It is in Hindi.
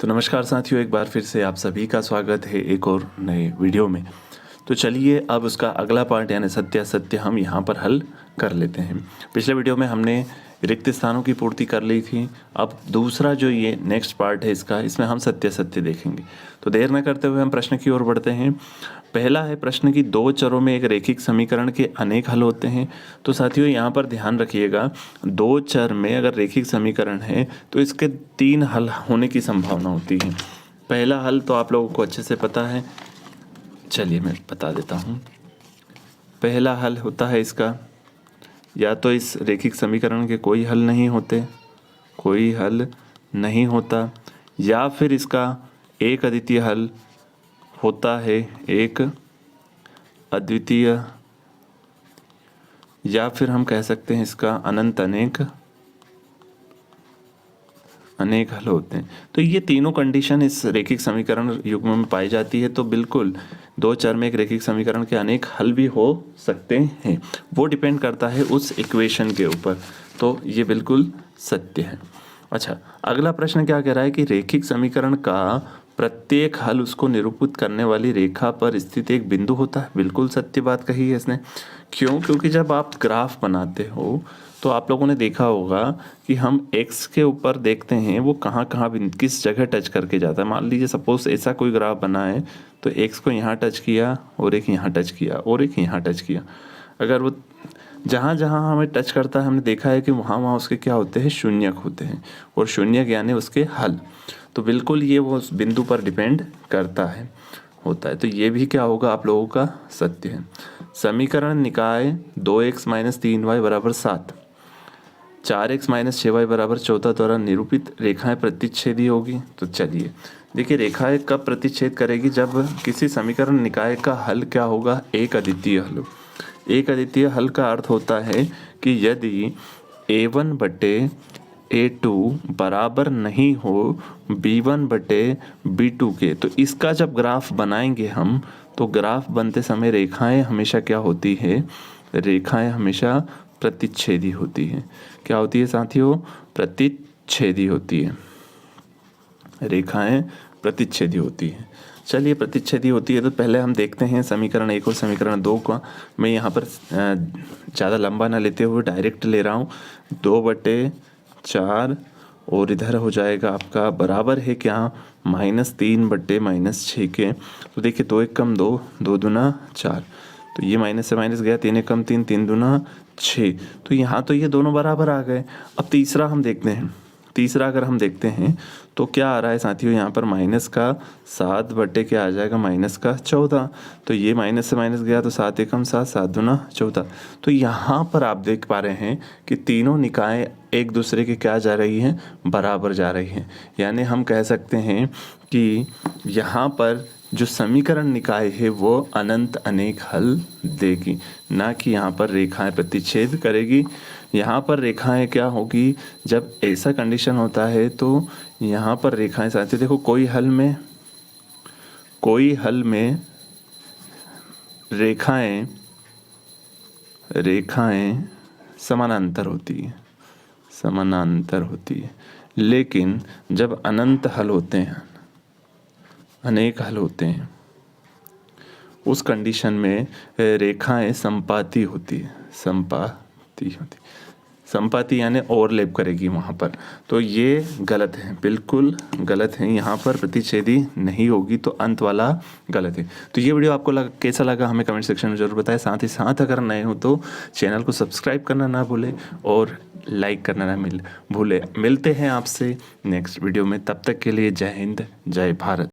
तो नमस्कार साथियों, एक बार फिर से आप सभी का स्वागत है एक और नए वीडियो में। तो चलिए अब उसका अगला पार्ट यानी सत्यासत्य हम यहाँ पर हल कर लेते हैं। पिछले वीडियो में हमने रिक्त स्थानों की पूर्ति कर ली थी। अब दूसरा जो ये नेक्स्ट पार्ट है इसमें हम सत्यासत्य देखेंगे। तो देर न करते हुए हम प्रश्न की ओर बढ़ते हैं। पहला है प्रश्न की दो चरों में एक रैखिक समीकरण के अनेक हल होते हैं। तो साथियों यहाँ पर ध्यान रखिएगा, दो चर में अगर रैखिक समीकरण है तो इसके तीन हल होने की संभावना होती है। पहला हल तो आप लोगों को अच्छे से पता है, चलिए मैं बता देता हूँ। पहला हल होता है इसका, या तो इस रैखिक समीकरण के कोई हल नहीं होते, कोई हल नहीं होता, या फिर इसका एक अद्वितीय हल होता है, एक अद्वितीय, या फिर हम कह सकते हैं इसका अनंत अनेक हल होते हैं। तो ये तीनों कंडीशन इस रैखिक समीकरण युग्म में पाई जाती है। तो बिल्कुल दो चर में एक रैखिक समीकरण के अनेक हल भी हो सकते हैं, वो डिपेंड करता है उस इक्वेशन के ऊपर। तो ये बिल्कुल सत्य है। अच्छा, अगला प्रश्न क्या कह रहा है कि रैखिक समीकरण का प्रत्येक हल उसको निरूपित करने वाली रेखा पर स्थित एक बिंदु होता है। बिल्कुल सत्य बात कही है इसने। क्यों? क्योंकि जब आप ग्राफ बनाते हो तो आप लोगों ने देखा होगा कि हम x के ऊपर देखते हैं वो कहाँ कहाँ किस जगह टच करके जाता है। मान लीजिए सपोज ऐसा कोई ग्राफ बना है तो x को यहाँ टच किया और एक यहाँ टच किया और एक यहाँ टच किया। अगर वो जहाँ जहाँ हमें टच करता है हमने देखा है कि वहाँ वहाँ उसके क्या होते हैं, शून्यक होते हैं, और शून्यक यानी उसके हल। तो बिल्कुल ये वो उस बिंदु पर डिपेंड करता है, होता है। तो ये भी क्या होगा, आप लोगों का सत्य है। समीकरण निकाय 2x - 3y = 7, 4x - 6y = 14 द्वारा निरूपित रेखाएं प्रतिच्छेदी होगी। तो चलिए देखिए, रेखाएं कब प्रतिच्छेद करेगी? जब किसी समीकरण निकाय का हल क्या होगा, एक अद्वितीय हल। एक अद्वितीय हल का अर्थ होता है कि यदि a1 बटे a2 बराबर नहीं हो b1 बटे b2 के, तो इसका जब ग्राफ बनाएंगे हम, तो ग्राफ बनते समय रेखाएं हमेशा क्या होती है, रेखाएं हमेशा प्रतिच्छेदी होती है। क्या होती है साथियों? प्रतिच्छेदी होती है, रेखाएं प्रतिच्छेदी होती है। चलिए प्रतिच्छेदी होती है तो पहले हम देखते हैं समीकरण 1 और समीकरण 2 का। मैं यहाँ पर ज़्यादा लंबा ना लेते हुए डायरेक्ट ले रहा हूँ। 2/4 और इधर हो जाएगा आपका बराबर है क्या, -3 बटे -6 के। तो देखिए 2 1 कम 2, 2 दूना 4, तो ये माइनस से माइनस गया, 3 1 कम 3, 3 दूना 6। तो यहाँ तो ये दोनों बराबर आ गए। अब तीसरा हम देखते हैं। तीसरा अगर हम देखते हैं तो क्या आ रहा है साथियों, यहाँ पर -7 बटे क्या आ जाएगा, -14। तो ये माइनस से माइनस गया तो 7 1 7, 7 दूना 14। तो यहाँ पर आप देख पा रहे हैं कि तीनों निकाय एक दूसरे के क्या जा रही हैं, बराबर जा रही हैं। यानी हम कह सकते हैं कि यहाँ पर जो समीकरण निकाय है वो अनंत अनेक हल देगी, ना कि यहाँ पर रेखाएं प्रतिच्छेद करेगी। यहाँ पर रेखाएं क्या होगी, जब ऐसा कंडीशन होता है तो यहाँ पर रेखाएं साथियों देखो, कोई हल में रेखाएं समानांतर होती है, लेकिन जब अनंत हल होते हैं, अनेक हल होते हैं, उस कंडीशन में रेखाएं संपाती होती, संपाती यानी ओवरलैप करेगी वहाँ पर। तो ये गलत है, बिल्कुल गलत है। यहाँ पर प्रतिच्छेदी नहीं होगी, तो अंत वाला गलत है। तो ये वीडियो आपको कैसा लगा हमें कमेंट सेक्शन में जरूर बताएं। साथ ही साथ अगर नए हो तो चैनल को सब्सक्राइब करना ना भूलें और लाइक करना ना भूलें। मिलते हैं आपसे नेक्स्ट वीडियो में, तब तक के लिए जय हिंद, जय भारत।